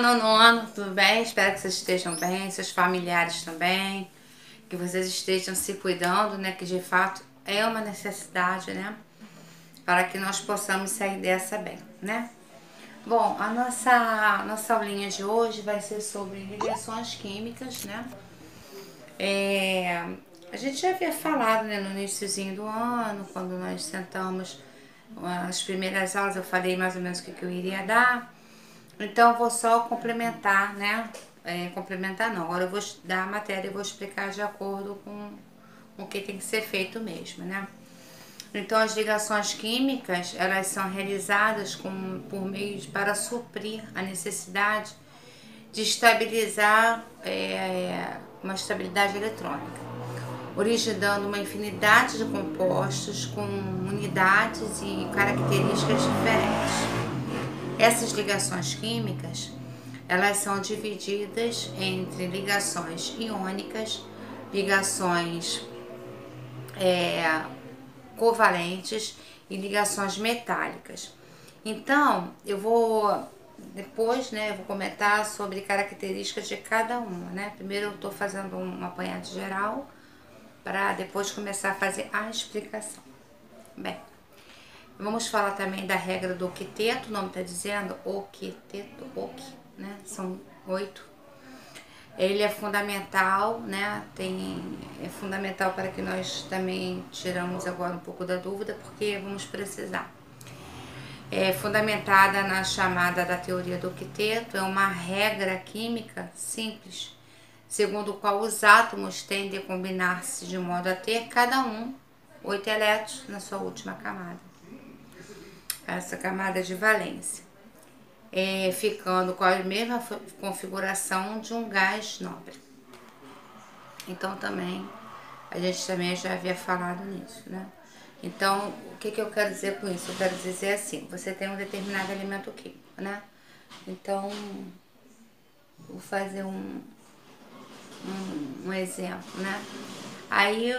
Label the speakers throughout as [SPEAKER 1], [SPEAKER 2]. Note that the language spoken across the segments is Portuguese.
[SPEAKER 1] nono ano, tudo bem? Espero que vocês estejam bem, seus familiares também, que vocês estejam se cuidando, né? Que de fato é uma necessidade, né? Para que nós possamos sair dessa bem, né? Bom, a nossa aulinha de hoje vai ser sobre ligações químicas, né? A gente já havia falado, né, no iniciozinho do ano, quando nós sentamos as primeiras aulas, eu falei mais ou menos o que eu iria dar. Então eu vou só complementar, né? Complementar não, agora eu vou dar a matéria e vou explicar de acordo com o que tem que ser feito mesmo, né? Então as ligações químicas, elas são realizadas por meio para suprir a necessidade de estabilizar uma estabilidade eletrônica, originando uma infinidade de compostos com unidades e características diferentes. Essas ligações químicas, elas são divididas entre ligações iônicas, ligações covalentes e ligações metálicas. Então, eu vou depois, né, eu vou comentar sobre características de cada uma, né? Primeiro eu estou fazendo um apanhado geral para depois começar a fazer a explicação. Bem, vamos falar também da regra do octeto, o nome está dizendo octeto, né? São 8. Ele é fundamental, né? É fundamental para que nós também tiramos agora um pouco da dúvida, porque vamos precisar. É fundamentada na chamada da teoria do octeto, é uma regra química simples, segundo o qual os átomos tendem a combinar-se de modo a ter cada um 8 elétrons na sua última camada. Essa camada de valência. Ficando com a mesma configuração de um gás nobre. Então também, a gente também já havia falado nisso, né? Então, o que eu quero dizer com isso? Eu quero dizer assim, você tem um determinado elemento químico, né? Então, vou fazer um exemplo, né? Aí,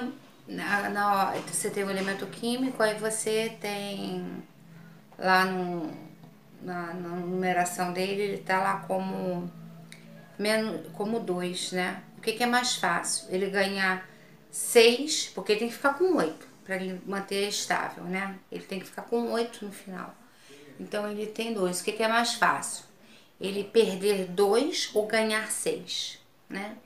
[SPEAKER 1] você tem um elemento químico, aí você tem lá na numeração dele, ele tá lá como 2, né? O que é mais fácil? Ele ganhar 6, porque ele tem que ficar com 8 para ele manter estável, né? Ele tem que ficar com 8 no final. Então ele tem 2. O que é mais fácil? Ele perder 2 ou ganhar 6, né?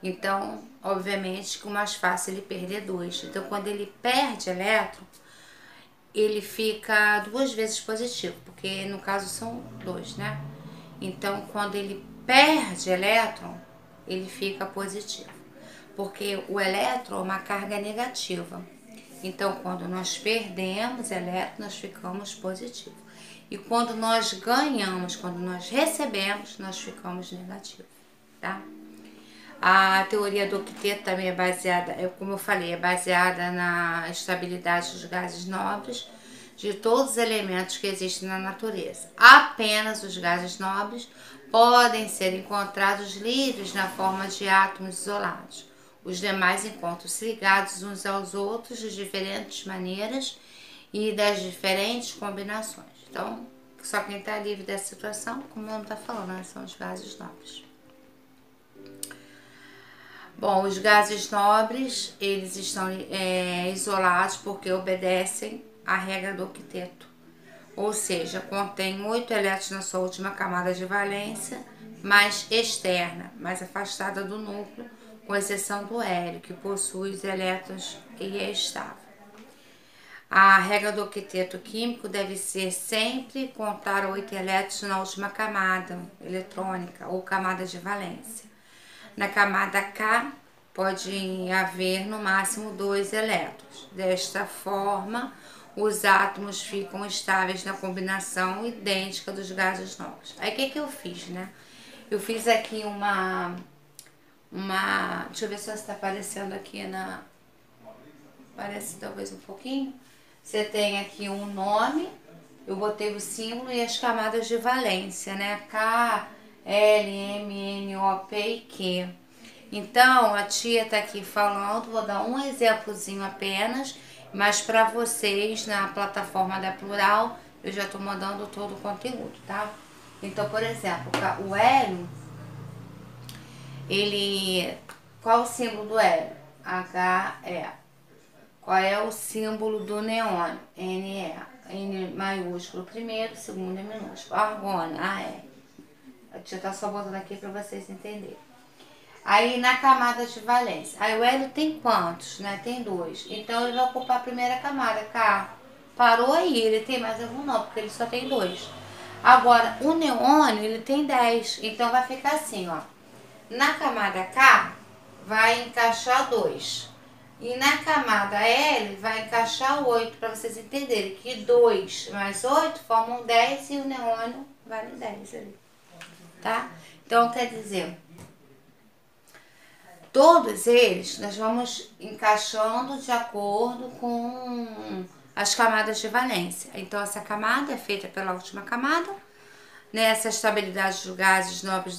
[SPEAKER 1] Então, obviamente que o mais fácil é ele perder 2. Então, quando ele perde elétron, ele fica 2 vezes positivo, porque no caso são 2, né? Então, quando ele perde elétron, ele fica positivo, porque o elétron é uma carga negativa. Então, quando nós perdemos elétron, nós ficamos positivos. E quando nós ganhamos, quando nós recebemos, nós ficamos negativos, tá? A teoria do octeto também é baseada, como eu falei, é baseada na estabilidade dos gases nobres de todos os elementos que existem na natureza. Apenas os gases nobres podem ser encontrados livres na forma de átomos isolados. Os demais encontram-se ligados uns aos outros de diferentes maneiras e das diferentes combinações. Então, só quem está livre dessa situação, como o nome está falando, né, são os gases nobres. Bom, os gases nobres, eles estão isolados porque obedecem à regra do octeto. Ou seja, contém 8 elétrons na sua última camada de valência, mais externa, mais afastada do núcleo, com exceção do hélio, que possui os elétrons e é estável. A regra do octeto químico deve ser sempre contar 8 elétrons na última camada eletrônica ou camada de valência. Na camada K, pode haver no máximo 2 elétrons. Desta forma, os átomos ficam estáveis na combinação idêntica dos gases nobres. Aí, o que eu fiz, né? Eu fiz aqui deixa eu ver se está aparecendo aqui parece talvez um pouquinho. Você tem aqui um nome, eu botei o símbolo e as camadas de valência, né? K, L, M, N, O, P e Q. Então, a tia tá aqui falando, vou dar um exemplozinho apenas, mas para vocês, na plataforma da Plural, eu já tô mandando todo o conteúdo, tá? Então, por exemplo, o hélio, ele... Qual o símbolo do hélio? HE. Qual é o símbolo do neônio? NE. N maiúsculo primeiro, segundo é minúsculo. Argônio, AE. Deixa eu estar só botando aqui para vocês entenderem. Aí na camada de valência. Aí o hélio tem quantos? Né? Tem 2. Então ele vai ocupar a primeira camada. K. Parou aí. Ele tem mais algum não, porque ele só tem 2. Agora o neônio ele tem 10. Então vai ficar assim, ó. Na camada K vai encaixar 2. E na camada L vai encaixar 8, para vocês entenderem que 2 mais 8 formam 10 e o neônio vale 10 ali, tá? Então quer dizer, todos eles nós vamos encaixando de acordo com as camadas de valência. Então essa camada é feita pela última camada, né? Essa estabilidade dos gases nobres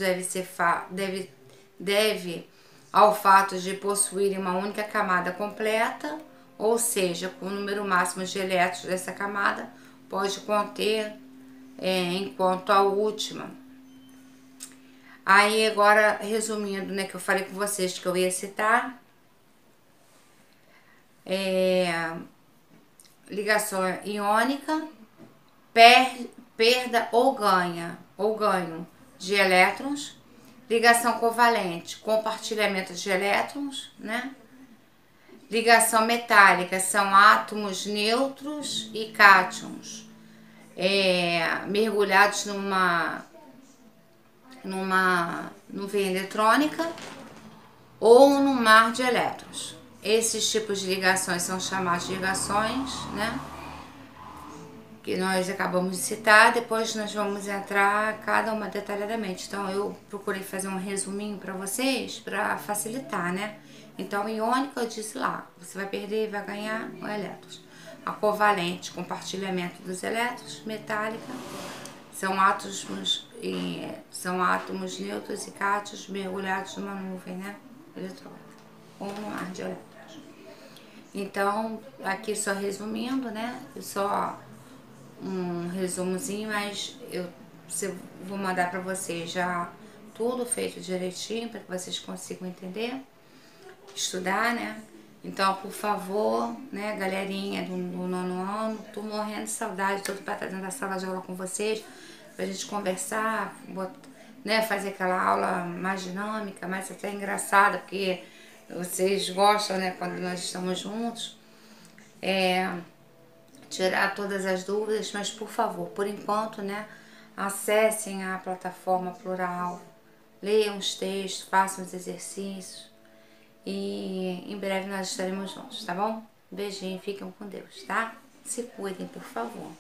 [SPEAKER 1] deve ao fato de possuírem uma única camada completa, ou seja, com o número máximo de elétrons dessa camada pode conter, enquanto a última. Aí agora, resumindo, né, que eu falei com vocês que eu ia citar, ligação iônica, perda ou ganho de elétrons, ligação covalente, compartilhamento de elétrons, né? Ligação metálica são átomos neutros e cátions mergulhados numa nuvem eletrônica ou num mar de elétrons. Esses tipos de ligações são chamados de ligações, né? Que nós acabamos de citar. Depois nós vamos entrar cada uma detalhadamente. Então eu procurei fazer um resuminho para vocês, para facilitar, né? Então iônica eu disse lá, você vai perder e vai ganhar o elétrons. A covalente, compartilhamento dos elétrons. Metálica, são átomos neutros e cátions mergulhados numa nuvem, né, eletrônica ou num mar de elétrons. Então aqui só resumindo, né, só um resumozinho, mas eu vou mandar para vocês já tudo feito direitinho para que vocês consigam entender, estudar, né? Então, por favor, né, galerinha do 9º ano, tô morrendo de saudade, tô para estar dentro da sala de aula com vocês, pra gente conversar, né, fazer aquela aula mais dinâmica, mais até engraçada, porque vocês gostam, né, quando nós estamos juntos. Tirar todas as dúvidas, mas por favor, por enquanto, né, acessem a plataforma Plural, leiam os textos, façam os exercícios e em breve nós estaremos juntos, tá bom? Beijinho, fiquem com Deus, tá? Se cuidem, por favor.